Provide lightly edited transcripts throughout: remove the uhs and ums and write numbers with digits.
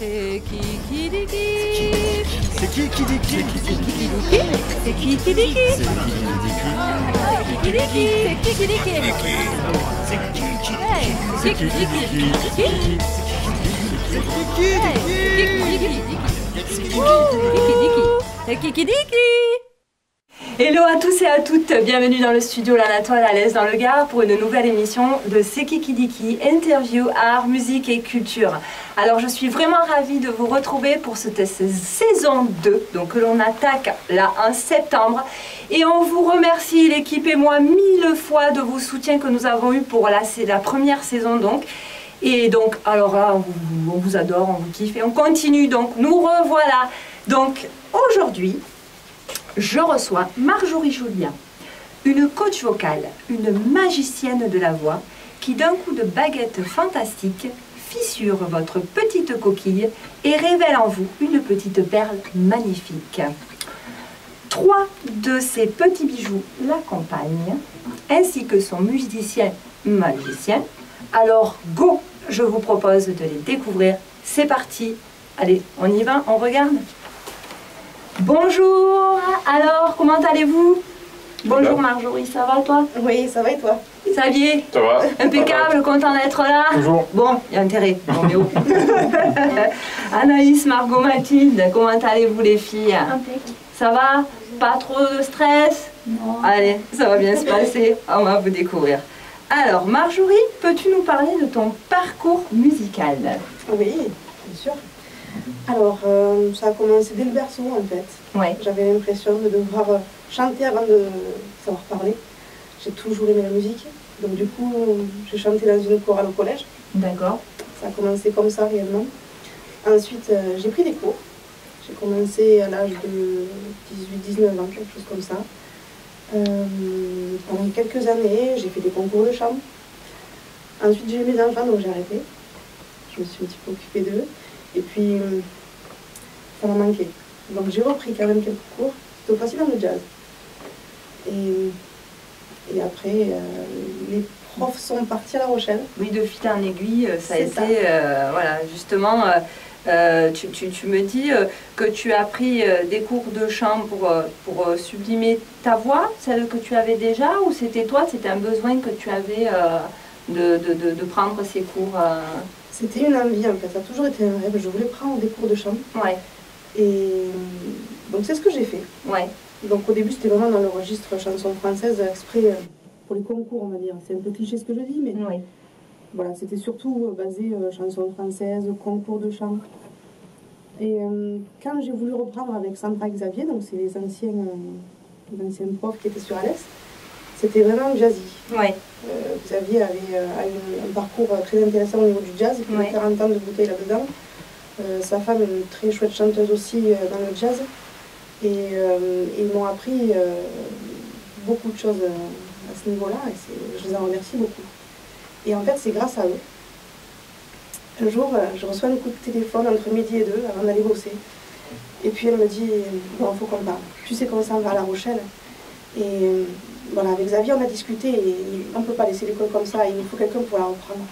C'est qui dit qui? C'est qui dit qui? C'est qui dit qui? C'est qui dit qui? C'est qui dit qui? C'est qui dit qui? C'est qui dit qui? C'est qui dit qui? Hello à tous et à toutes, bienvenue dans le studio L'Anatole à l'Est dans le Gard pour une nouvelle émission de C'est qui dit qui, interview, art, musique et culture. Alors je suis vraiment ravie de vous retrouver pour cette saison 2, donc que l'on attaque là en septembre. Et on vous remercie l'équipe et moi 1000 fois de vos soutiens que nous avons eu pour la première saison donc. Et donc alors là on vous adore, on vous kiffe et on continue donc nous revoilà. Donc aujourd'hui je reçois Marjorie Julien, une coach vocale, une magicienne de la voix, qui d'un coup de baguette fantastique fissure votre petite coquille et révèle en vous une petite perle magnifique. 3 de ces petits bijoux l'accompagnent, ainsi que son musicien magicien. Alors go, je vous propose de les découvrir. C'est parti. Allez, on y va, on regarde. Bonjour, alors comment allez-vous? Bonjour Marjorie, ça va toi? Oui, ça va et toi? Xavier? Ça va? Impeccable, content d'être là? Toujours. Bon, il y a intérêt. Bon, mais oh. Anaïs, Margot, Mathilde, comment allez-vous les filles? Impeccable. Ça va? Pas trop de stress? Non. Allez, ça va bien se passer, on va vous découvrir. Alors Marjorie, peux-tu nous parler de ton parcours musical? Oui, bien sûr. Alors, ça a commencé dès le berceau en fait. Ouais. J'avais l'impression de devoir chanter avant de savoir parler. J'ai toujours aimé la musique. Donc du coup, j'ai chanté dans une chorale au collège. D'accord. Ça a commencé comme ça réellement. Ensuite, j'ai pris des cours. J'ai commencé à l'âge de 18-19 ans, quelque chose comme ça. Pendant quelques années, j'ai fait des concours de chant. Ensuite, j'ai eu mes enfants, donc j'ai arrêté. Je me suis un petit peu occupée d'eux. Et puis, ça m'a manqué. Donc j'ai repris quand même quelques cours. C'était aussi dans le jazz. Et après, les profs sont partis à La Rochelle. Oui, de fil en aiguille, ça a C'est été, ça. voilà, justement, tu me dis que tu as pris des cours de chant pour sublimer ta voix, celle que tu avais déjà, ou c'était toi, c'était un besoin que tu avais de prendre ces cours C'était une envie en fait, ça a toujours été un rêve. Je voulais prendre des cours de chant. Ouais, Et donc c'est ce que j'ai fait. ouais, Donc au début, c'était vraiment dans le registre chanson française, exprès pour les concours, on va dire. C'est un peu cliché ce que je dis, mais ouais. voilà, c'était surtout basé chanson française, concours de chant. Et quand j'ai voulu reprendre avec Sandra et Xavier, donc c'est les anciens profs qui étaient sur Alès, c'était vraiment jazzy. Ouais. Xavier avait un parcours très intéressant au niveau du jazz, il avait 40 ans de bouteille là-dedans. Sa femme est une très chouette chanteuse aussi dans le jazz. Et ils m'ont appris beaucoup de choses à ce niveau-là et je les en remercie beaucoup. Et en fait, c'est grâce à eux. Un jour, je reçois un coup de téléphone entre midi et 2 avant d'aller bosser. Et puis elle me dit, bon, il faut qu'on parle. Tu sais comment ça va à La Rochelle? Et voilà, avec Xavier, on a discuté et on ne peut pas laisser l'école comme ça, il faut quelqu'un pour la reprendre.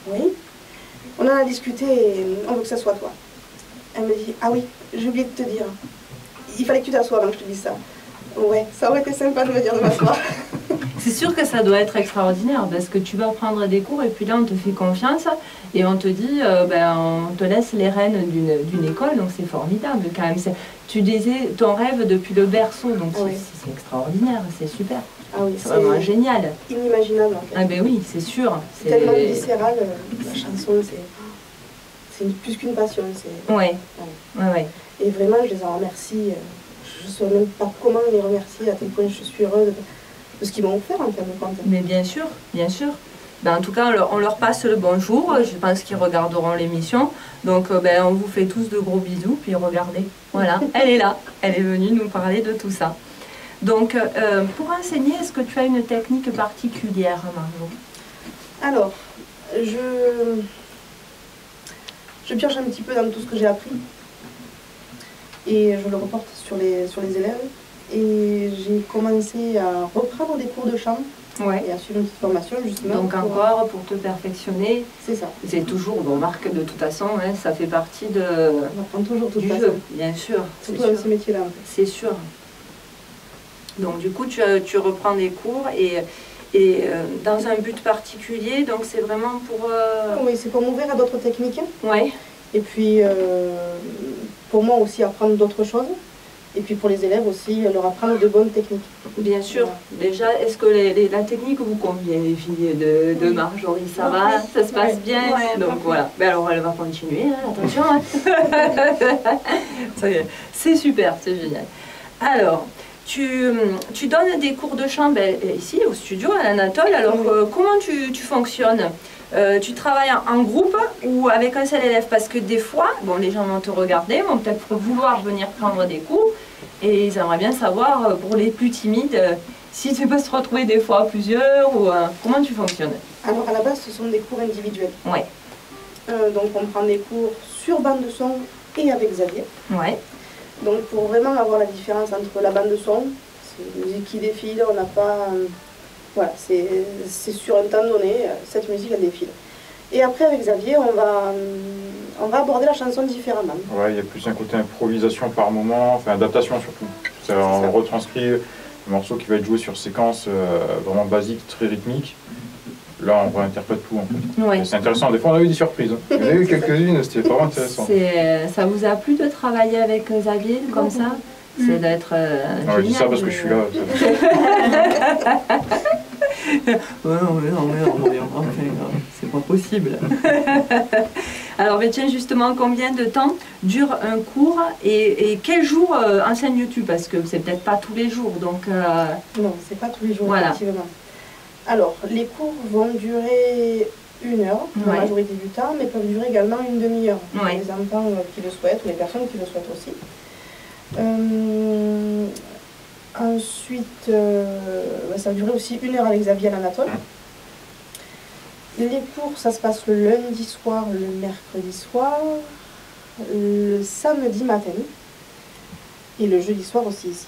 Oui. On en a discuté et on veut que ça soit toi. Elle me dit, ah oui, j'ai oublié de te dire. Il fallait que tu t'assoies avant que je te dise ça. Ouais, ça aurait été sympa de me dire de m'asseoir. C'est sûr que ça doit être extraordinaire parce que tu vas prendre des cours et puis là on te fait confiance et on te dit, on te laisse les rênes d'une école, donc c'est formidable quand même. Tu disais ton rêve depuis le berceau, donc Oui. c'est extraordinaire, c'est super. Ah oui, C'est vraiment génial. inimaginable en fait. Ah ben oui, c'est sûr. C'est tellement viscéral, la chanson, c'est plus qu'une passion. Ouais, ouais. Et vraiment, je les en remercie. Je ne sais même pas comment les remercier, à tel point je suis heureuse de ce qu'ils m'ont offert en fin de compte. Mais bien sûr, bien sûr. Ben, en tout cas, on leur passe le bonjour. Je pense qu'ils regarderont l'émission. Donc, on vous fait tous de gros bisous. Puis regardez, voilà, elle est là. Elle est venue nous parler de tout ça. Donc, pour enseigner, est-ce que tu as une technique particulière, Margot? Alors, je pioche un petit peu dans tout ce que j'ai appris. Et je le reporte sur les élèves. Et j'ai commencé à reprendre des cours de chant Ouais. et à suivre une petite formation justement. Donc encore pour te perfectionner. C'est ça. C'est toujours, bon Marc, de toute façon, hein, ça fait partie On apprend toujours tout du ça. jeu, bien sûr. Surtout dans ce métier-là. En fait. C'est sûr. Donc du coup, tu reprends des cours et dans un but particulier, donc c'est vraiment pour... Oui, c'est pour m'ouvrir à d'autres techniques. Ouais. Et puis pour moi aussi apprendre d'autres choses. Et puis pour les élèves aussi, leur apprendre de bonnes techniques. Bien sûr. Voilà. Déjà, est-ce que la technique vous convient, les filles de Marjorie? Ça va? Ça se passe bien? Donc voilà. Ben alors elle va continuer, hein, attention. Hein. C'est super, c'est génial. Alors, tu donnes des cours de chant ici au studio à l'Anatole. Alors comment tu fonctionnes? Tu travailles en groupe ou avec un seul élève? Parce que des fois, bon, les gens vont te regarder, vont peut-être vouloir venir prendre des cours et ils aimeraient bien savoir, pour les plus timides, si tu peux se retrouver des fois à plusieurs ou comment tu fonctionnes? Alors à la base, ce sont des cours individuels. Ouais. Donc on prend des cours sur bande de son et avec Xavier. Ouais. Donc pour vraiment avoir la différence entre la bande de son, c'est une musique qui défile, on n'a pas... voilà, c'est sur un temps donné, cette musique elle défile. Et après avec Xavier, on va aborder la chanson différemment. Ouais, il y a plus un côté improvisation par moment, enfin adaptation surtout. On retranscrit un morceau qui va être joué sur séquence vraiment basique, très rythmique. Là, on réinterprète tout en fait. Ouais. C'est intéressant, des fois on a eu des surprises. Hein. Il y en a eu quelques-unes, c'était vraiment intéressant. Ça vous a plu de travailler avec Xavier comme ça? C'est d'être Je dis ça parce que je suis là. C'est pas possible. Alors, mais tiens, justement, combien de temps dure un cours et quel jour enseignes-tu? Parce que c'est peut-être pas tous les jours, donc... Non, c'est pas tous les jours, voilà. Effectivement. Alors, les cours vont durer 1 heure, la majorité du temps, mais peuvent durer également une demi-heure. Pour les enfants qui le souhaitent ou les personnes qui le souhaitent aussi. Ensuite, ça va durer aussi 1 heure avec Xavier à l'Anatole. Les cours, ça se passe le lundi soir, le mercredi soir, le samedi matin et le jeudi soir aussi ici.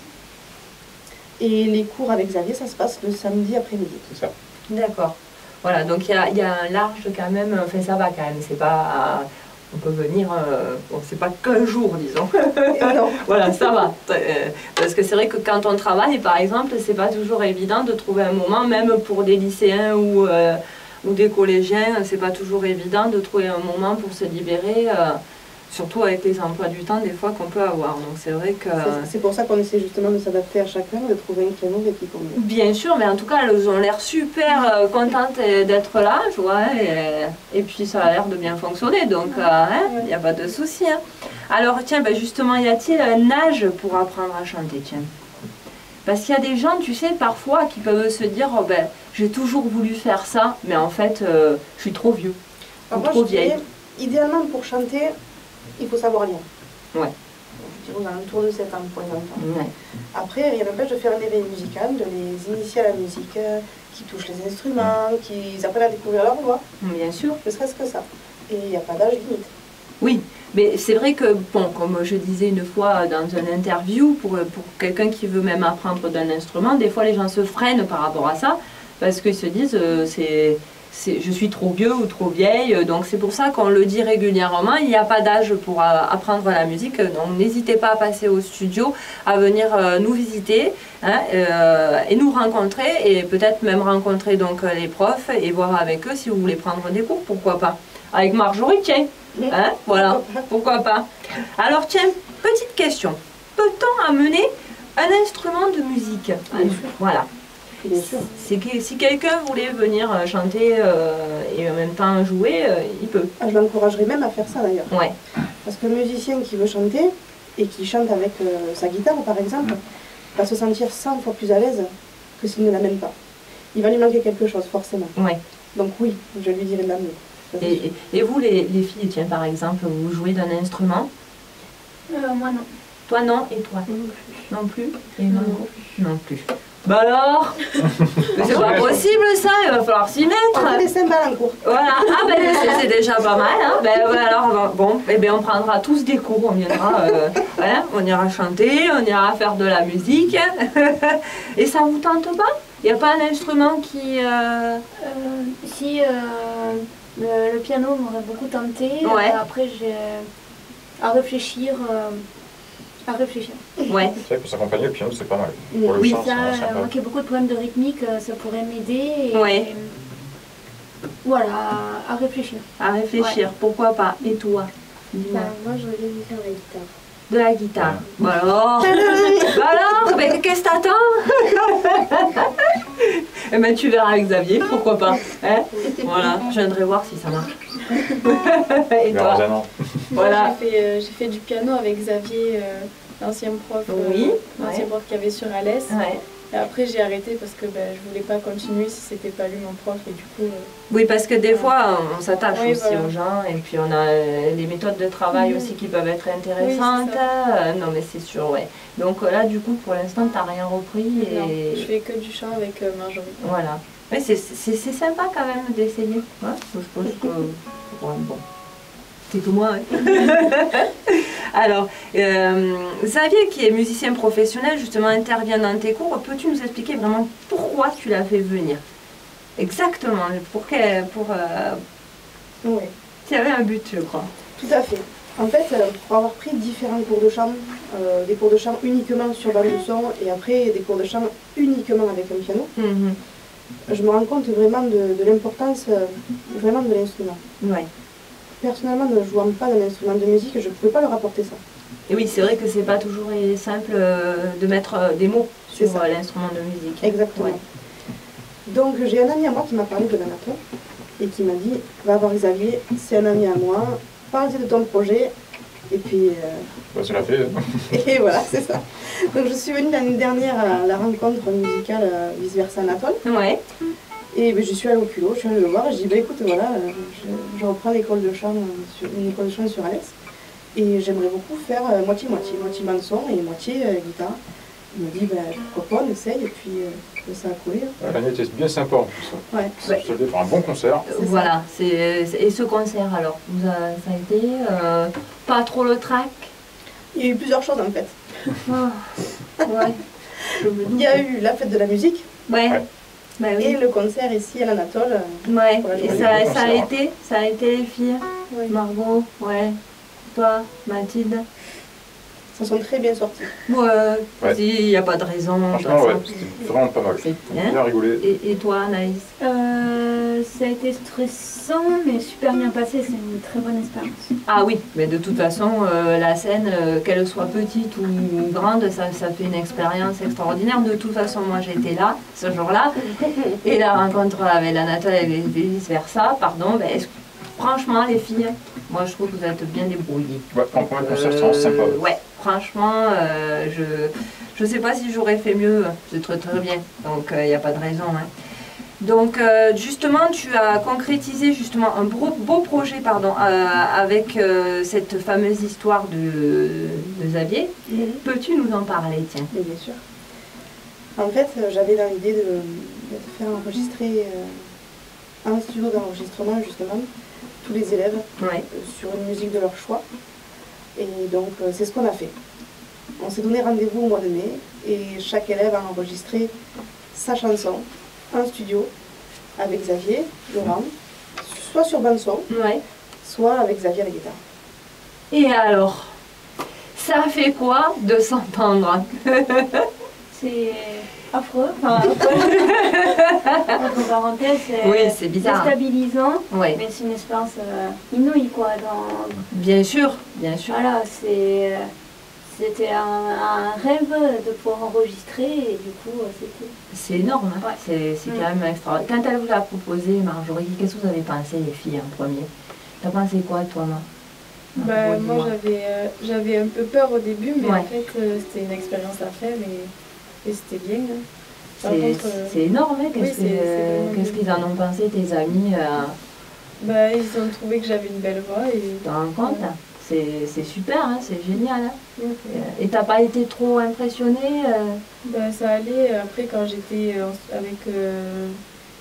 Et les cours avec Xavier, ça se passe le samedi après-midi. C'est ça. D'accord. Voilà, donc il y a un large quand même, enfin ça va quand même, c'est pas... on peut venir, bon, c'est pas qu'un jour, disons. Voilà, ça va. Parce que c'est vrai que quand on travaille, par exemple, c'est pas toujours évident de trouver un moment, même pour des lycéens ou des collégiens, c'est pas toujours évident de trouver un moment pour se libérer, surtout avec les emplois du temps des fois qu'on peut avoir. Donc c'est vrai que... C'est pour ça qu'on essaie justement de s'adapter à chacun, de trouver un créneau qui convient. Bien sûr, mais en tout cas, elles ont l'air super contentes d'être là, je vois, et puis ça a l'air de bien fonctionner, donc il n'y a pas de souci. Hein. Alors tiens, justement, y a-t-il un âge pour apprendre à chanter, tiens? Parce qu'il y a des gens, tu sais, parfois, qui peuvent se dire, oh, j'ai toujours voulu faire ça, mais en fait, je suis trop vieux, ou trop vieille. Idéalement, pour chanter, il faut savoir lire. Ouais. Je dirais aux alentours de 7 ans pour les enfants. Ouais. Après, rien n'empêche de faire un éveil musical, de les initier à la musique, qui touchent les instruments, qu'ils apprennent à découvrir leur voix. Bien sûr. Ne serait-ce que ça. Et il n'y a pas d'âge limite. Oui, mais c'est vrai que, bon, comme je disais une fois dans une interview, pour quelqu'un qui veut même apprendre d'un instrument, des fois les gens se freinent par rapport à ça, parce qu'ils se disent, je suis trop vieux ou trop vieille, donc c'est pour ça qu'on le dit régulièrement, il n'y a pas d'âge pour apprendre la musique, donc n'hésitez pas à passer au studio, à venir nous visiter hein, et nous rencontrer, et peut-être même rencontrer donc les profs et voir avec eux si vous voulez prendre des cours, pourquoi pas. Avec Marjorie, tiens, hein, voilà, pourquoi pas. Alors tiens, petite question, peut-on amener un instrument de musique? Voilà. Bien sûr. Si quelqu'un voulait venir chanter et en même temps jouer, il peut. Je l'encouragerais même à faire ça d'ailleurs. Ouais. Parce que le musicien qui veut chanter et qui chante avec sa guitare par exemple, va se sentir 100 fois plus à l'aise que s'il ne l'amène pas. Il va lui manquer quelque chose forcément. Ouais. Donc oui, je lui dirais de l'amener. Et vous les filles, tiens par exemple, vous jouez d'un instrument? Moi non. Toi non, et toi? Non plus. Et Margot? Non plus. Bah alors, c'est pas possible ça, il va falloir s'y mettre. On fait des cymbales en cours. Voilà, c'est déjà pas mal. Hein. Alors bon, on prendra tous des cours, on viendra, voilà, on ira chanter, on ira faire de la musique. Et ça vous tente pas? Il n'y a pas un instrument qui... Si le piano m'aurait beaucoup tenté, Ouais. après j'ai à réfléchir. Ouais. C'est vrai que s'accompagner le piano, c'est pas mal. Oui, Pour le chant, Ça, c'est sympa. moi qui ai beaucoup de problèmes de rythmique, ça pourrait m'aider. Et, Ouais. Voilà, à réfléchir. À réfléchir, pourquoi pas. Et toi? Dis-moi. Moi, j'aurais bien faire la guitare. De la guitare. Bah alors Bah alors mais qu'est-ce que t'attends? Eh ben tu verras avec Xavier, pourquoi pas. Hein, voilà, je viendrai voir si ça marche. Et Vers toi? un an. Voilà. J'ai fait du piano avec Xavier, l'ancien prof, Oui, l'ancien ouais. prof qu'il y avait sur Alès. Ouais. Et après j'ai arrêté parce que je voulais pas continuer si c'était pas lui mon prof et du coup Oui, parce que des fois, on s'attache Oui, aussi voilà. aux gens et puis on a les méthodes de travail aussi qui peuvent être intéressantes. Oui, Non, mais c'est sûr, ouais. Donc là, du coup, pour l'instant, t'as rien repris non, et je fais que du chant avec Marjorie. voilà. Mais c'est sympa quand même d'essayer. Ouais, je pense que... Ouais, bon. C'est que moi. Hein. Alors, Xavier, qui est musicien professionnel, justement, intervient dans tes cours. Peux-tu nous expliquer vraiment pourquoi tu l'as fait venir? Exactement. Oui, Tu avais un but, je crois. tout à fait. En fait, pour avoir pris différents cours de chant, des cours de chant uniquement sur bande de son et après des cours de chant uniquement avec un piano, Mhm. je me rends compte vraiment de l'importance vraiment de l'instrument. Ouais. Personnellement, ne jouant pas d'un instrument de musique, je ne pouvais pas leur apporter ça. Et oui, c'est vrai que c'est pas toujours simple de mettre des mots C'est sur ça. l'instrument de musique. Exactement. Ouais. Donc j'ai un ami à moi qui m'a parlé de l'anato et qui m'a dit va voir Xavier, c'est un ami à moi, parle-lui de ton projet. Et puis Bah, c'est la fait. et voilà, c'est ça. Donc je suis venue l'année dernière à la rencontre musicale Vice Versa Anatole. Ouais. Et je suis allée au culot, je suis allée le voir et je dis écoute voilà, je reprends l'école de chant, une école de chant sur Alès. Et j'aimerais beaucoup faire moitié-moitié, moitié bande son et moitié guitare. Il m'a dit pourquoi pas, on essaye et puis ça a collé. Hein. L'année était bien sympa en plus. Ouais. Ça se soldait par un bon concert. Voilà. Et ce concert alors, ça a été pas trop le trac? Il y a eu plusieurs choses en fait. Ouais. Il y a eu la fête de la musique Ouais. Ouais. Bah et oui. le concert ici à l'Anatole. Ouais. Voilà, Et je ça voulais a le été? Ça a été les filles? Oui. Margot? Ouais. Toi, Mathilde? Ça sont très bien sortis. Ouais. Ouais. Il n'y a pas de raison. de toute Franchement, ouais, façon. c'était vraiment pas mal. C'est On a bien. bien rigolé. Et toi, Anaïs? Ça a été stressant, mais super bien passé. C'est une très bonne expérience. Ah oui, mais de toute façon, la scène, qu'elle soit petite ou grande, ça fait une expérience extraordinaire. De toute façon, moi j'étais là ce jour-là. Et la rencontre avec l'Anatole et vice-versa, pardon, franchement les filles, moi je trouve que vous êtes bien débrouillées. Ouais, en premier concert, c'était vraiment sympa. Ouais, franchement, je sais pas si j'aurais fait mieux, c'est très très bien, donc il n'y a pas de raison. Hein. Donc justement, tu as concrétisé justement un beau projet avec cette fameuse histoire de Xavier. Peux-tu nous en parler, tiens? Et bien sûr. En fait, j'avais dans l'idée de faire enregistrer un studio d'enregistrement justement tous les élèves Ouais. sur une musique de leur choix. Et donc c'est ce qu'on a fait. On s'est donné rendez-vous au mois de mai et chaque élève a enregistré sa chanson en studio avec Xavier, Laurent, soit sur bande son, Ouais. soit avec Xavier à la guitare. Et alors, ça fait quoi de s'entendre? C'est affreux. Enfin, entre parenthèses, Oui, c'est bizarre. déstabilisant, Ouais. mais c'est une expérience inouïe, quoi. Bien sûr, bien sûr. Voilà, c'était un rêve de pouvoir enregistrer et du coup, c'était... C'est énorme, hein. Ouais. C'est quand même extraordinaire. Quand elle vous a proposé, Marjorie, qu'est-ce que vous avez pensé, les filles, en premier? T'as pensé quoi, toi, Marjorie, Moi j'avais un peu peur au début, mais Ouais. en fait c'était une expérience à faire et c'était bien. Hein. Par C'est contre, c'est énorme, hein. oui, c'est vraiment Qu'est-ce bien. qu'ils en ont pensé, tes amis? Ils ont trouvé que j'avais une belle voix et Tu te rends compte? C'est super, hein, c'est génial. Hein. Ouais. Et t'as pas été trop impressionnée? Ça allait. Après quand j'étais avec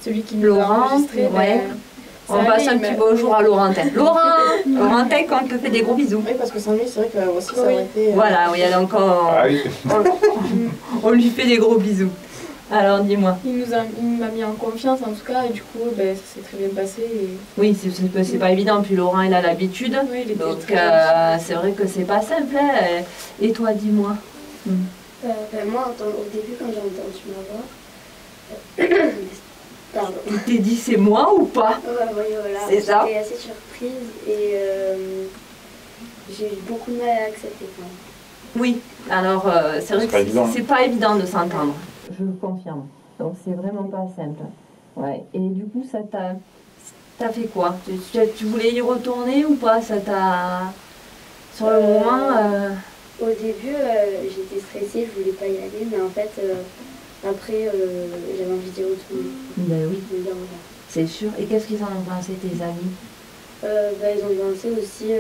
celui qui nous a Laurent, enregistré, ouais. ça On allait, passe un il petit m'a- bonjour à Laurentin. Laurentin, on te fait des gros bisous. Oui, parce que sans lui, c'est vrai que aussi ça Oui. aurait été... Voilà, oui, donc Ah oui. on lui fait des gros bisous. Alors dis-moi. Il m'a mis en confiance en tout cas et du coup ben, ça s'est très bien passé. Et... Oui, c'est pas évident, puis Laurent il a l'habitude, Oui, il était donc très gentil. c'est vrai que c'est pas simple. Hein. Et toi, dis-moi. Moi, au début, quand j'ai entendu ma voix, pardon. Tu t'es dit c'est moi ou pas? Oui, voilà. C'est ça. J'étais assez surprise et j'ai eu beaucoup de mal à accepter quand même. Oui, alors c'est vrai C'est que pas évident. c'est pas évident de s'entendre. Je le confirme. Donc c'est vraiment pas simple. Ouais. Et du coup, ça t'as fait quoi? Tu voulais y retourner ou pas? Ça t'a... Sur le moment... Au début, j'étais stressée, je voulais pas y aller, mais en fait, après, j'avais envie d'y retourner. Ben oui, De me dire, voilà. c'est sûr. Et qu'est-ce qu'ils en ont pensé, tes amis? Ils ont pensé aussi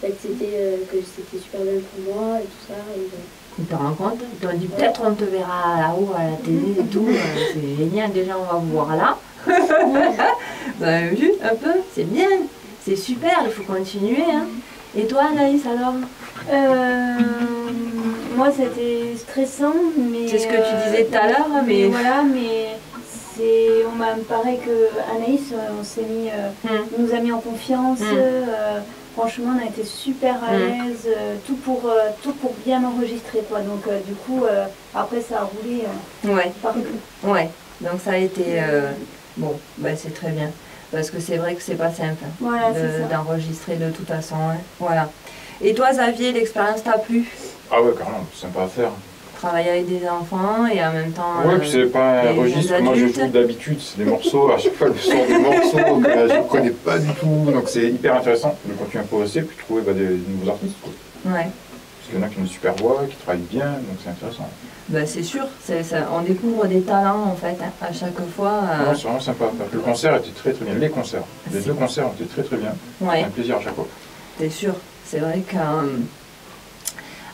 que c'était super bien pour moi et tout ça. Ils te rencontrent, ils t'ont dit peut-être on te verra là-haut à la télé et tout. C'est génial, déjà on va vous voir là. Vous avez vu un peu? C'est bien, c'est super, il faut continuer. Hein. Et toi Anaïs alors? Moi, c'était stressant, mais... C'est ce que tu disais tout à l'heure, mais... Voilà, mais on m'a pareil que Anaïs, on s'est mis... on nous a mis en confiance. Franchement, on a été super à l'aise, tout pour bien enregistrer, quoi. Donc, du coup, après, ça a roulé Ouais. partout. Ouais, donc ça a été... bon, ben c'est très bien. Parce que c'est vrai que c'est pas simple Voilà, c'est ça. d'enregistrer de toute façon. Hein. Voilà. Et toi Xavier, l'expérience t'a plu? Ah ouais, carrément, c'est sympa à faire. Travailler avec des enfants et en même temps... Ouais, puis c'est pas un des registre que moi je adultes. joue d'habitude, c'est des morceaux, à chaque fois le son des morceaux que je ne connais pas du tout, donc c'est hyper intéressant de continuer à progresser puis de trouver des nouveaux artistes. Quoi. Ouais. Parce qu'il y en a qui ont une super voix, qui travaillent bien, donc c'est intéressant. Ben, c'est sûr, on découvre des talents en fait, hein, à chaque fois. Non, c'est vraiment sympa à faire. Le concert était très très bien, les concerts, les deux concerts ont été très très bien, Ouais, c'est un plaisir à chaque fois. c'est sûr. C'est vrai que...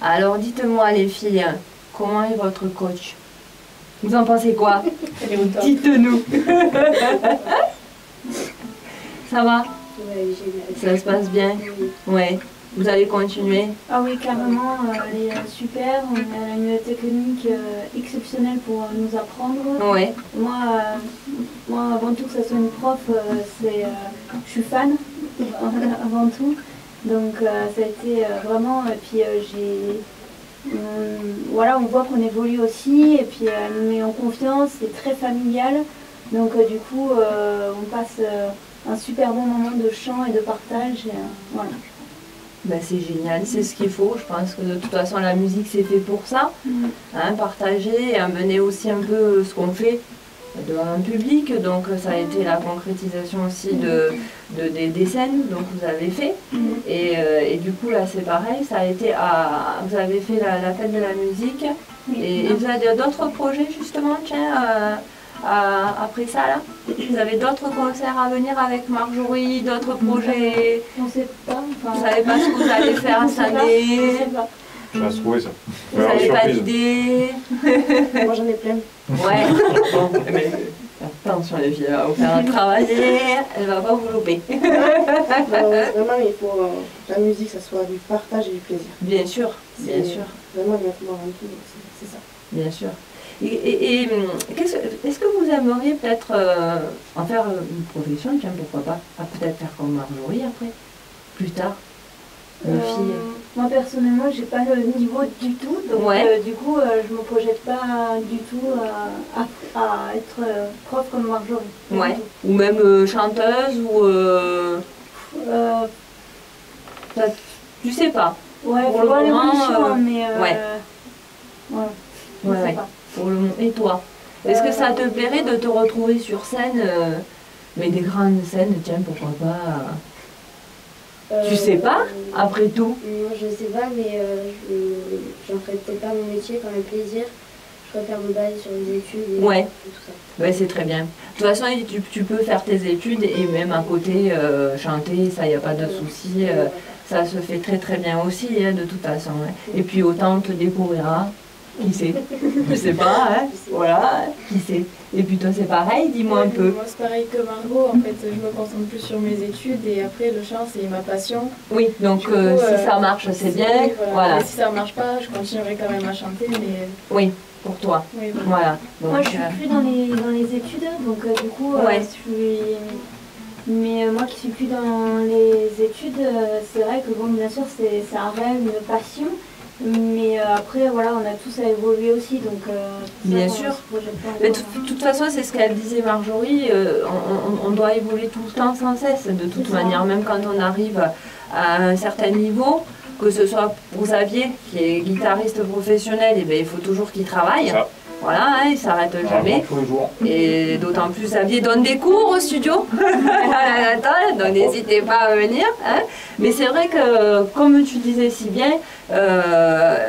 Alors dites-moi les filles, comment est votre coach? Vous en pensez quoi? Elle est au top. Dites-nous. Ça va? Ouais, génial. Ça se passe bien? Oui. Ouais. Vous allez continuer? Ah oui, carrément, elle est super. On a une technique exceptionnelle pour nous apprendre. Ouais. Moi, avant tout que ça soit une prof, je suis fan, avant tout. Donc ça a été vraiment, et puis voilà, on voit qu'on évolue aussi, et puis elle nous met en confiance, c'est très familial. Donc du coup, on passe un super bon moment de chant et de partage. Et, voilà. Ben, c'est génial, c'est ce qu'il faut. Je pense que de toute façon la musique c'est fait pour ça. Hein, partager et amener aussi un peu ce qu'on fait devant un public. Donc ça a été la concrétisation aussi des scènes donc vous avez fait. Et du coup là c'est pareil, ça a été vous avez fait la fête de la musique. Et vous avez d'autres projets justement, tiens, après ça là? Vous avez d'autres concerts à venir avec Marjorie, d'autres projets? On sait pas. Vous savez pas ce que vous allez faire cette année? Ça va se trouver ça. Vous n'avez pas d'idée? Moi j'en ai plein. Ouais. Bon, mais attention les filles, elle va vous faire travailler, elle va pas vous louper. Vraiment, il faut la musique, ça soit du partage et du plaisir. Bien sûr, bien C'est sûr, Vraiment, il y a avant tout, c'est ça. bien sûr. Et est-ce que vous aimeriez peut-être en faire une profession, tiens, pourquoi pas? Peut-être faire comme Marjorie après, plus tard, les filles. Moi personnellement, j'ai pas le niveau du tout, donc Ouais. du coup, je me projette pas du tout à être prof comme Marjorie. Pas du Ouais. tout. Ou même chanteuse ou tu sais pas. Ouais, Pour faut le voir moment, l'évolution, mais ouais. voilà. Je Ouais, sais ouais. pas. Pour le moment. Et toi? Est-ce que ça te plairait de te retrouver sur scène, mais des grandes scènes, tiens, pourquoi pas? Tu sais pas, après tout? Non, je sais pas, mais j'en ferai peut-être pas mon métier, quand même plaisir. Je préfère me baser sur les études et Ouais. tout ça. Ouais, c'est très bien. De toute façon, tu peux faire tes études et même à côté chanter, ça, il n'y a pas de souci. Ça se fait très très bien aussi, hein, de toute façon. Hein. Et puis autant on te découvrira, qui sait? Je sais pas, hein. Voilà, qui sait? Et puis toi, c'est pareil, dis-moi un peu. Moi, c'est pareil que Margot. En fait, je me concentre plus sur mes études et après, le chant, c'est ma passion. Oui, donc Du coup, si ça marche, c'est bien. oui, Voilà. Et si ça marche pas, je continuerai quand même à chanter, mais Oui, pour toi. Oui, voilà. Voilà. Donc, Moi, je suis plus dans les études, donc du coup, Ouais. je suis... Mais moi qui suis plus dans les études, c'est vrai que bon, bien sûr, c'est un rêve, une passion. Mais après, voilà, on a tous à évoluer aussi, donc... Bien ça, sûr. on se projette pas mais encore. de toute façon, c'est ce qu'elle disait Marjorie, on doit évoluer tout le temps sans cesse. De toute manière, même quand on arrive à un certain niveau, que ce soit pour Xavier, qui est guitariste professionnel, et bien, il faut toujours qu'il travaille. Ça, Voilà, hein, il ne s'arrête vraiment jamais. tous les jours. Et d'autant plus, Xavier donne des cours au studio. Donc n'hésitez pas à venir. Hein. Mais c'est vrai que, comme tu disais si bien,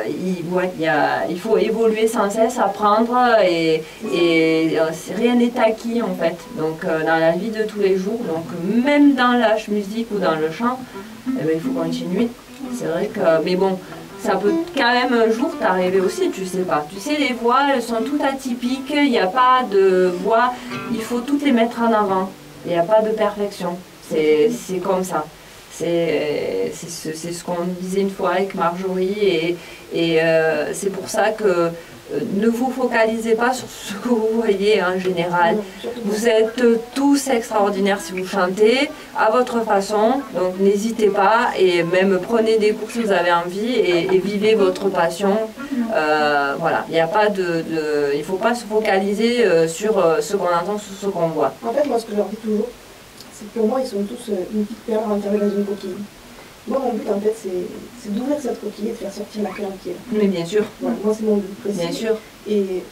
il faut évoluer sans cesse, apprendre et rien n'est acquis en fait. Donc dans la vie de tous les jours, donc même dans la musique ou dans le chant, eh ben, il faut continuer. C'est vrai que, mais bon, ça peut quand même un jour t'arriver aussi, tu sais pas. Tu sais, les voix, elles sont toutes atypiques, il n'y a pas de voix, il faut toutes les mettre en avant. Il n'y a pas de perfection. C'est comme ça. C'est ce qu'on disait une fois avec Marjorie et c'est pour ça que ne vous focalisez pas sur ce que vous voyez en général. Vous êtes tous extraordinaires si vous chantez à votre façon, donc n'hésitez pas et même prenez des cours si vous avez envie et vivez votre passion. Voilà, il n'y a pas il ne faut pas se focaliser sur ce qu'on entend, sur ce qu'on voit. En fait, moi, ce que je leur dis toujours, c'est que pour moi, ils sont tous une petite perle enfermée dans une coquille. Moi, mon but, en fait, c'est d'ouvrir cette coquille et de faire sortir la perle qui est là. Mais bien sûr, Voilà, moi, c'est mon but précis. bien sûr. Et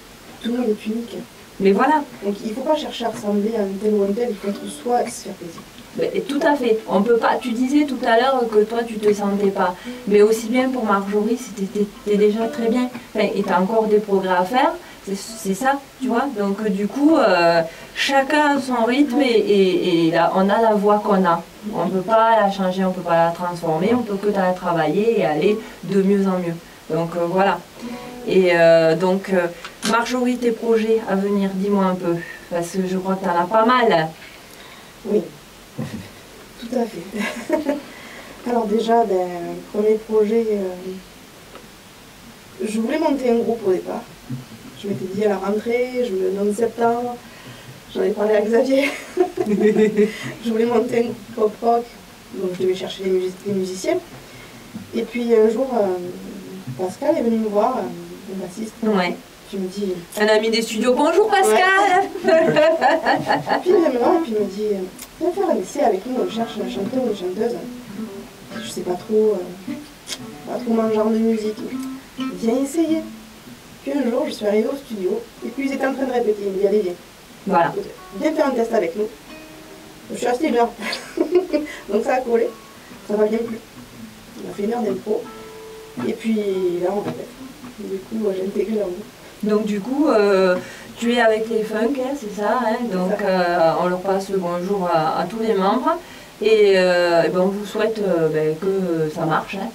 tout le monde est unique. Mais voilà. Donc, il ne faut pas chercher à ressembler à un tel ou un tel, il faut être soi et se faire plaisir. Et tout à fait. On peut pas. Tu disais tout à l'heure que toi tu te sentais pas. Mais aussi bien pour Marjorie, c'était déjà très bien. Enfin, et t'as encore des progrès à faire. C'est ça, tu vois. Donc du coup, chacun a son rythme et là, on a la voix qu'on a. On ne peut pas la changer, on ne peut pas la transformer, on peut que la travailler et aller de mieux en mieux. Donc voilà. Et donc, Marjorie, tes projets à venir, dis-moi un peu. Parce que je crois que tu en as pas mal. Oui, tout à fait. Alors déjà, premier projet, je voulais monter un groupe au départ. Je m'étais dit à la rentrée, je me donne septembre, j'en ai parlé à Xavier. Je voulais monter un groupe pop-rock, donc je devais chercher les musiciens. Et puis un jour, Pascal est venu me voir, le bassiste. Ouais. Qui me dit... Un ami des studios, bonjour Pascal. Puis il vient me voir et puis il me dit, viens faire un essai avec nous, on cherche un chanteur ou une chanteuse. Je sais pas trop mon genre de musique. Viens essayer. Puis un jour, je suis arrivée au studio et puis ils étaient en train de répéter. Il me dit, allez viens. Voilà. Viens faire un test avec nous. Je suis restée 1 heure. Donc ça a collé. Ça va bien plus. On a fait 1 heure d'impro. Et puis là, on répète. Du coup, j'ai intégré leur groupe. Donc du coup, tu es avec les Funk, hein, c'est ça, hein, donc on leur passe le bonjour à tous les membres et ben, on vous souhaite que ça marche, hein,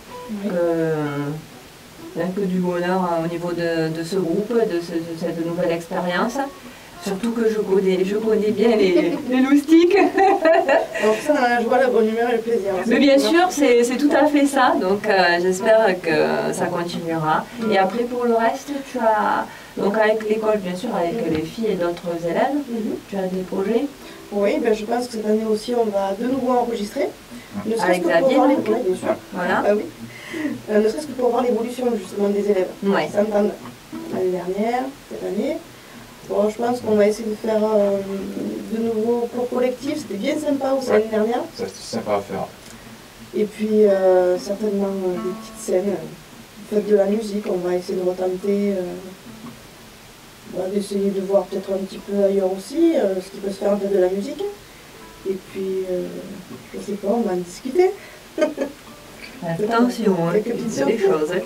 que du bonheur au niveau de ce groupe, de cette nouvelle expérience. Surtout que je connais bien les loustiques. Donc ça, dans la joie, la bonne humeur et le plaisir. Mais bien sûr, c'est tout à fait ça. Donc j'espère que ça continuera. Et après, pour le reste, tu as... Donc avec l'école, bien sûr, avec les filles et d'autres élèves, tu as des projets? Oui, je pense que cette année aussi, on va de nouveau enregistrer. Avec Xavier, bien sûr. Voilà. Oui. Ne serait-ce que pour voir l'évolution justement des élèves. Ouais. Qui s'entendent l'année dernière, cette année. Bon, je pense qu'on va essayer de faire de nouveaux cours collectifs. C'était bien sympa aussi l'année dernière. Ça, c'était sympa à faire. Et puis certainement des petites scènes. Faites de la musique, on va essayer de retenter. D'essayer de voir peut-être un petit peu ailleurs aussi ce qui peut se faire de la musique. Et puis, je sais pas, on va en discuter. Attention, hein, c'est des choses. Hein.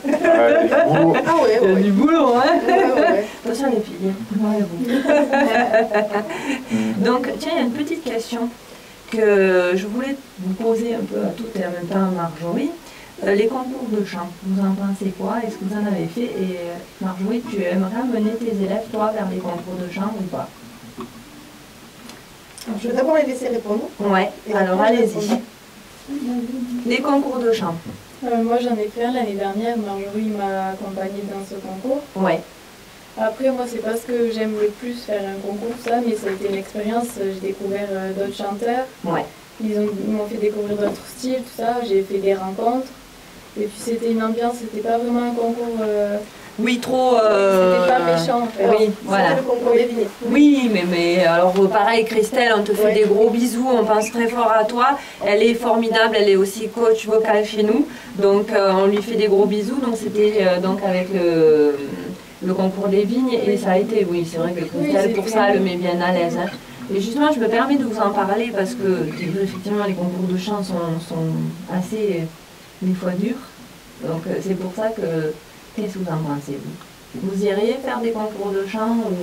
Ah ouais, Il y a du boulot, hein. Ouais. Attention les filles. Donc, tiens, il y a une petite question que je voulais vous poser un peu à toutes et en même temps à Marjorie. Les concours de chant, vous en pensez quoi? Est-ce que vous en avez fait? Et Marjorie, tu aimerais mener tes élèves, toi, vers les concours de chant ou pas? Alors, je vais d'abord les laisser répondre. Ouais, alors allez-y. Les concours de chant. Moi j'en ai fait un l'année dernière, Marjorie m'a accompagnée dans ce concours. Ouais. Après, moi, c'est pas ce que j'aime le plus faire un concours, ça, mais ça a été une expérience. J'ai découvert d'autres chanteurs. Ouais. Ils m'ont fait découvrir d'autres styles, tout ça. J'ai fait des rencontres. Et puis, c'était une ambiance, c'était pas vraiment un concours. Oui, trop. C'était pas méchant, en fait. Oui, voilà. C'était le concours des vignes. Oui, mais alors pareil, Christelle, on te fait des gros bisous, on pense très fort à toi. Elle est formidable, elle est aussi coach vocal chez nous, donc on lui fait des gros bisous. Donc c'était donc avec le concours des vignes et ça a été, oui, c'est vrai que Christelle, pour ça, elle le met bien à l'aise. Hein. Et justement, je me permets de vous en parler parce que effectivement, les concours de chant sont assez, des fois, durs. Donc c'est pour ça que, qu'est-ce que vous en pensez, vous? Vous iriez faire des concours de chant ou...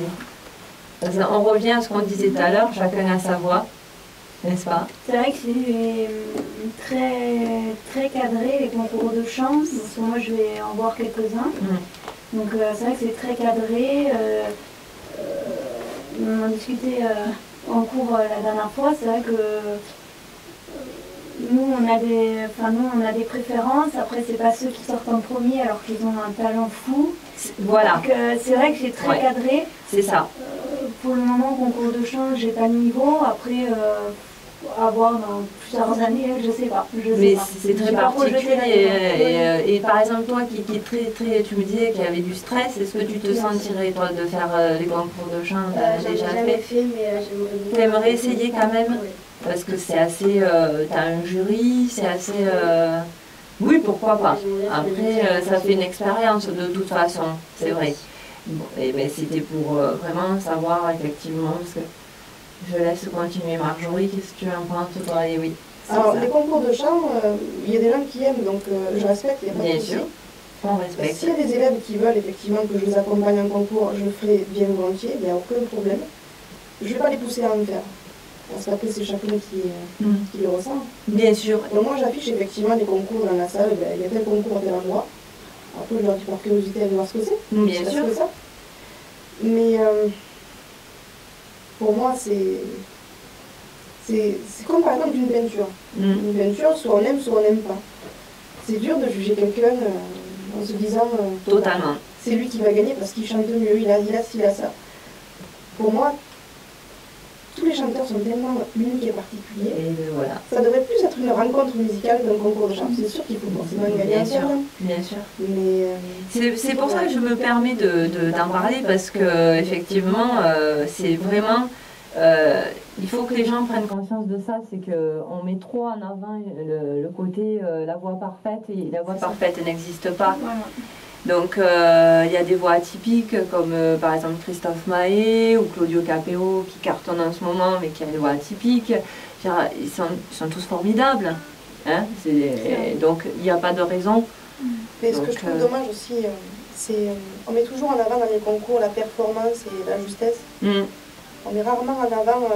Parce qu'on revient à ce qu'on disait tout à l'heure, chacun a sa voix, n'est-ce pas? C'est vrai que c'est très cadré les concours de chant, parce que moi je vais en voir quelques-uns. Donc c'est vrai que c'est très cadré. On en discutait en cours la dernière fois, c'est vrai que nous on a des préférences, après c'est pas ceux qui sortent en premier alors qu'ils ont un talent fou. Voilà. Donc c'est vrai que c'est très cadré. C'est ça. Pour le moment, concours de chant, j'ai pas de niveau. Après, à voir dans plusieurs années, je sais pas. Mais c'est très particulier. Et par exemple, toi qui est très, tu me disais qu'il y avait du stress, est-ce que tu te sentirais, toi, de faire les concours de chant? J'ai jamais fait, mais j'aimerais beaucoup. T'aimerais essayer quand même? Oui. Parce que c'est assez. T'as un jury, c'est assez. Oui, pourquoi pas. Après, ça fait une expérience de toute façon, c'est vrai. Bon, et ben c'était pour vraiment savoir effectivement, parce que je laisse continuer Marjorie, qu'est-ce que tu en penses toi? Et oui. Alors les concours de chant, il y a des gens qui aiment, donc je respecte, il n'y a pas de Bien souci. sûr, on respecte. S'il y a des élèves qui veulent effectivement que je les accompagne en concours, je le ferai bien volontiers, il n'y a aucun problème. Je ne vais pas les pousser à en faire, parce qu'après c'est chacun qui le ressent. Bien sûr. Donc moi j'affiche effectivement des concours dans la salle, il y a tel concours à tel endroit. Après je leur dis par curiosité, aller voir ce que c'est. Bien sûr. Que ça. Mais pour moi, c'est comme par exemple une peinture. Une peinture, soit on aime, soit on n'aime pas. C'est dur de juger quelqu'un en se disant totalement. C'est lui qui va gagner parce qu'il chante mieux, il a ci, il a ça. Pour moi, tous les chanteurs sont tellement uniques et particuliers. Et voilà. Ça devrait plus être une rencontre musicale qu'un concours de chant. C'est sûr qu'il faut forcément gagner un terrain. Bien sûr. Mais c'est pour ça que je me permets d'en parler parce que effectivement, c'est vraiment. Il faut que les gens prennent conscience de ça, c'est qu'on met trop en avant le côté la voix parfaite et la voix parfaite n'existe pas. Voilà. Donc il y a des voix atypiques comme par exemple Christophe Mahé ou Claudio Capéo qui cartonnent en ce moment mais qui a des voix atypiques. Ils sont tous formidables. Hein, donc il n'y a pas de raison. Mais ce que je trouve dommage aussi, c'est on met toujours en avant dans les concours la performance et la justesse. On met rarement en avant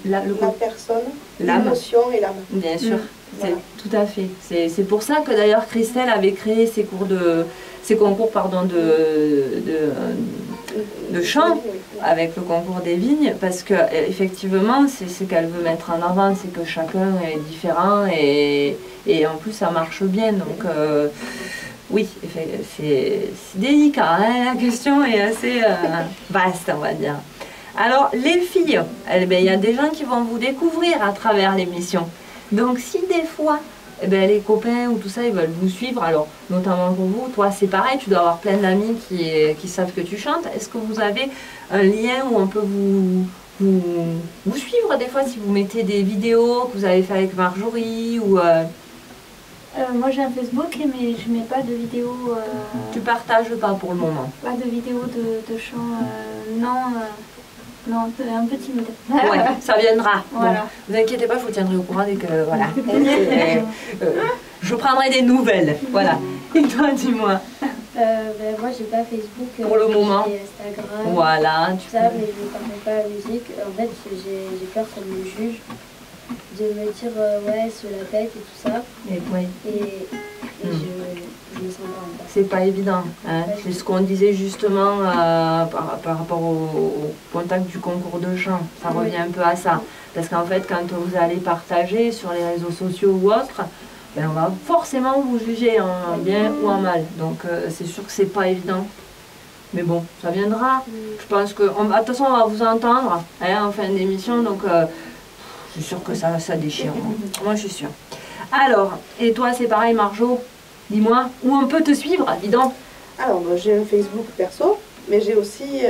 la personne, l'émotion et l'âme. Bien sûr, voilà. Tout à fait. C'est pour ça que d'ailleurs Christelle avait créé ces concours de chant avec le concours des vignes, parce que effectivement c'est ce qu'elle veut mettre en avant, c'est que chacun est différent et en plus ça marche bien. Donc oui, c'est délicat, hein, la question est assez vaste, on va dire. Alors, les filles, il y a des gens qui vont vous découvrir à travers l'émission. Donc, si des fois, les copains ou tout ça, ils veulent vous suivre, alors, notamment pour vous, toi, c'est pareil, tu dois avoir plein d'amis qui savent que tu chantes. Est-ce que vous avez un lien où on peut vous suivre des fois si vous mettez des vidéos que vous avez fait avec Marjorie ou... Moi j'ai un Facebook mais je mets pas de vidéos. Tu partages pas pour le moment? Pas de vidéos de chant, non, un peu timide. Ouais, ça viendra. Voilà. Bon, vous inquiétez pas, je vous tiendrai au courant dès que voilà. Je prendrai des nouvelles. Voilà. Et toi, dis-moi. Moi j'ai pas Facebook. Pour le moment. J'ai Instagram. Voilà. Ça, mais je ne parle pas la musique. En fait, j'ai peur qu'on me juge. De me dire ouais, se la pète et tout ça. Et je me sens pas. C'est pas évident. Hein. C'est ce qu'on disait justement par rapport au contact du concours de chant. Ça revient un peu à ça. Parce qu'en fait, quand vous allez partager sur les réseaux sociaux ou autres, on va forcément vous juger en bien ou en mal. Donc c'est sûr que c'est pas évident. Mais bon, ça viendra. Je pense que... de toute façon, on va vous entendre hein, en fin d'émission, donc je suis sûre que ça déchire. Moi, je suis sûre. Alors, et toi, c'est pareil, Marjo? Dis-moi, où on peut te suivre, dis donc. Alors, j'ai un Facebook perso, mais j'ai aussi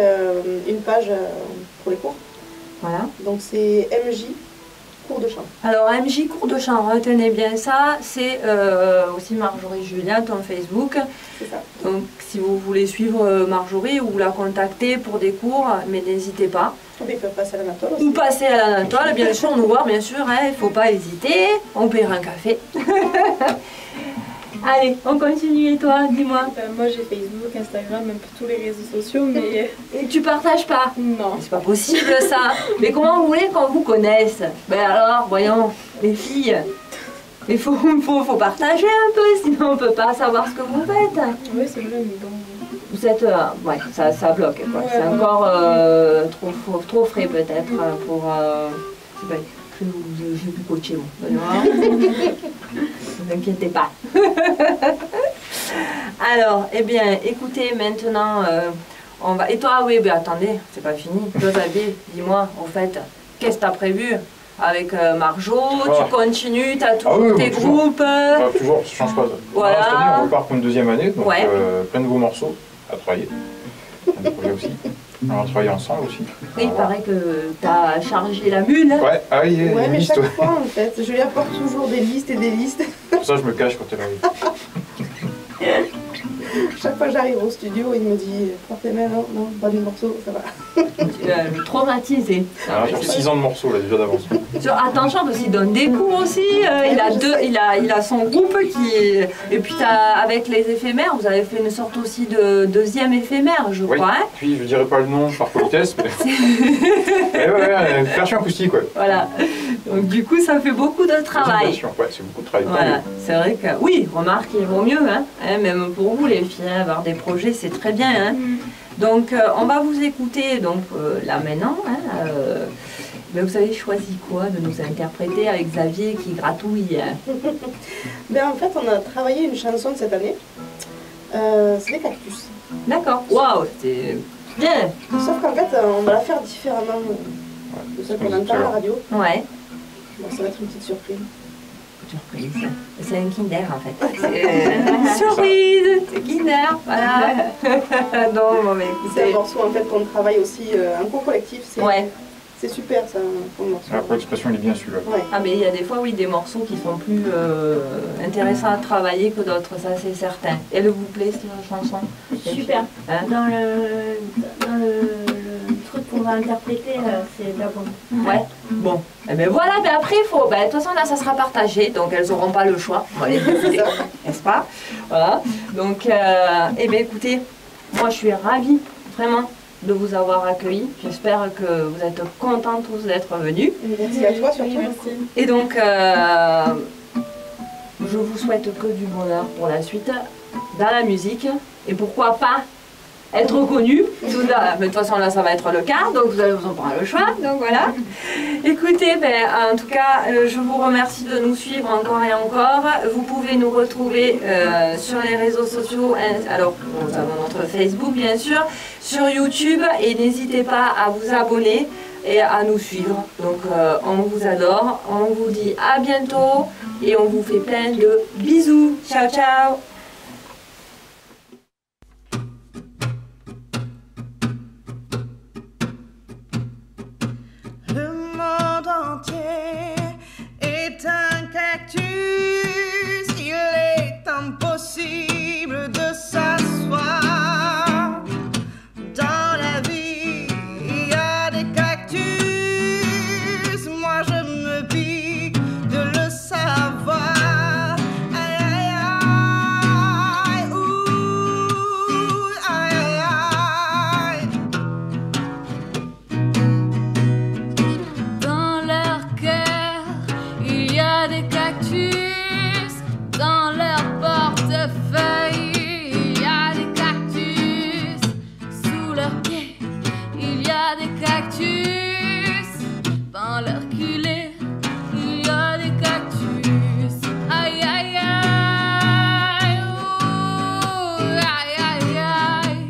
une page pour les cours. Voilà. Donc, c'est MJ Cours de chant. Alors, MJ Cours de chant, retenez bien ça. C'est aussi Marjorie Julien, ton Facebook. C'est ça. Donc, si vous voulez suivre Marjorie ou la contacter pour des cours, mais n'hésitez pas. Ils peuvent passer à l'Anatole aussi. Ou passer à l'Anatole, bien sûr, nous voir, bien sûr, il ne faut pas hésiter. On paiera un café. Allez, on continue et toi, dis-moi. Moi j'ai Facebook, Instagram, un peu tous les réseaux sociaux, mais Et tu partages pas? non. C'est pas possible ça. Mais comment vous voulez qu'on vous connaisse? Ben alors, voyons, les filles, il faut partager un peu, sinon on peut pas savoir ce que vous faites. Oui, c'est vrai, mais bon. Vous êtes, ouais, ça bloque quoi. Ouais, C'est ouais. encore trop frais peut-être pour. Je vais plus coacher moi. Ne vous inquiétez pas. Alors, eh bien, écoutez, maintenant, on va. Et toi, oui, ben attendez, c'est pas fini. Toi, Xavier, dis-moi, en fait, qu'est-ce que tu as prévu avec Marjo? Tu continues, tu as tous oui, tes toujours. groupes. Toujours, ça change pas. Voilà. Cette année, on repart pour une deuxième année, donc Ouais. plein de nouveaux morceaux à travailler. Plein de projets aussi. On va travailler ensemble aussi. Oui, il paraît que tu as chargé la mule. Ouais, ah oui, il y a Ouais, une mais liste. chaque Ouais. fois, en fait, je lui apporte toujours des listes et des listes. Pour ça, je me cache quand elle arrive. Chaque fois que j'arrive au studio, il me dit portez main, non, pas de morceau, ça va. Traumatisé. Alors, sur 6 ans de morceaux, là, déjà d'avance. Attention parce qu'il donne des cours aussi. Il a son groupe qui. Et puis avec les éphémères, vous avez fait une sorte aussi de deuxième éphémère, je Oui, crois. Hein, puis je dirais pas le nom par politesse, mais. Ouais, version acoustique, ouais. voilà. Donc du coup, ça fait beaucoup de travail. Version, ouais, c'est beaucoup de travail. Voilà, c'est vrai que oui, remarque, il vaut mieux, hein, même pour vous les filles, hein, avoir des projets, c'est très bien. Hein. Donc on va vous écouter donc là maintenant. Hein, mais vous avez choisi quoi de nous interpréter avec Xavier qui gratouille? Ben, en fait, on a travaillé une chanson de cette année. C'est les cactus. D'accord. Waouh, c'est bien. Sauf qu'en fait, on va la faire différemment de celle qu'on entend à la radio. Ouais. Bon, ça va être une petite surprise. Surprise. C'est un Kinder en fait. Surprise, c'est Kinder, voilà. Non, bon, mais C'est un écoutez. morceau en fait qu'on travaille aussi en cours collectif. Ouais. C'est super ça, comme morceau. Après, l'expression, il est bien celui-là. Ouais. Ah mais il y a des fois oui des morceaux qui sont plus intéressants à travailler que d'autres, ça c'est certain. Elle vous plaît cette chanson? Super. Hein? Dans le truc qu'on va interpréter, c'est de la bombe. Ouais. Bon. Eh ben voilà, mais après il faut. Ben, de toute façon là ça sera partagé, donc elles n'auront pas le choix. On va les écouter, n'est-ce pas? Voilà. Donc eh bien écoutez, moi je suis ravie, vraiment, de vous avoir accueillis. J'espère que vous êtes contents tous d'être venus. Merci à toi surtout. Merci. Et donc, je vous souhaite que du bonheur pour la suite dans la musique. Et pourquoi pas être reconnu. Tout là, mais de toute façon, là, ça va être le cas. Donc, vous allez vous en prendre le choix. Donc, voilà. Écoutez, ben, en tout cas, je vous remercie de nous suivre encore et encore. Vous pouvez nous retrouver sur les réseaux sociaux. Alors, nous avons notre Facebook, bien sûr, sur YouTube. Et n'hésitez pas à vous abonner et à nous suivre. Donc on vous adore, on vous dit à bientôt et on vous fait plein de bisous. Ciao ciao. Le monde entier est un cactus, il est impossible de s'asseoir. Dans la vie, il y a des cactus, moi je me pique de le savoir. Aïe aïe aïe, ouh, aïe aïe aïe. Dans leur cœur, il y a des cactus. Dans leur portefeuille, il y a des cactus. Sous leurs pieds, il y a des cactus. Dans leur culé, il y a des cactus. Aïe aïe aïe, ouh, aïe aïe aïe.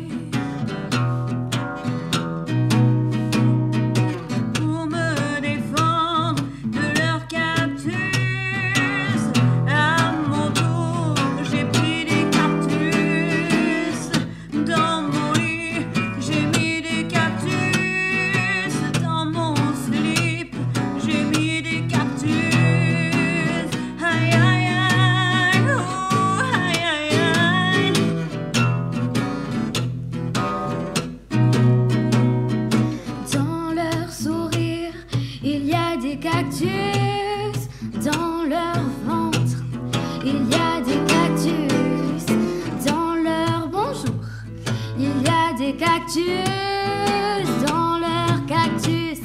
il y a des cactus dans leur bonjour. Il y a des cactus dans leur cactus.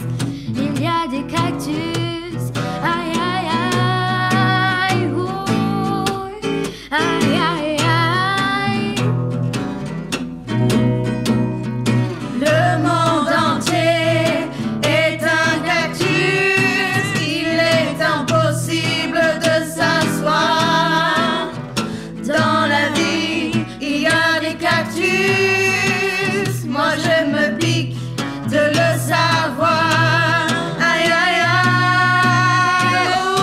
Il y a des cactus. Aïe aïe aïe, ouh, aïe aïe aïe. Le monde entier est un cactus. Il est impossible de s'asseoir. Dans la vie, il y a des cactus. Moi je me pique de le savoir. Aïe aïe aïe, oh,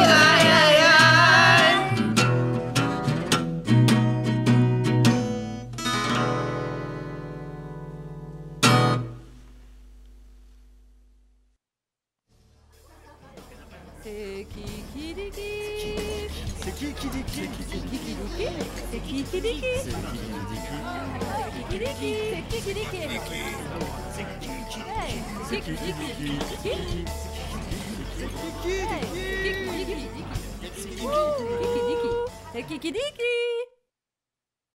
aïe aïe aïe. C'est qui dit qui? C'est qui dit qui? C'est qui dit qui? C'est qui dit qui? C'est qui dit qui? C'est qui dit qui? C'est qui dit qui? C'est qui dit qui? C'est qui dit qui?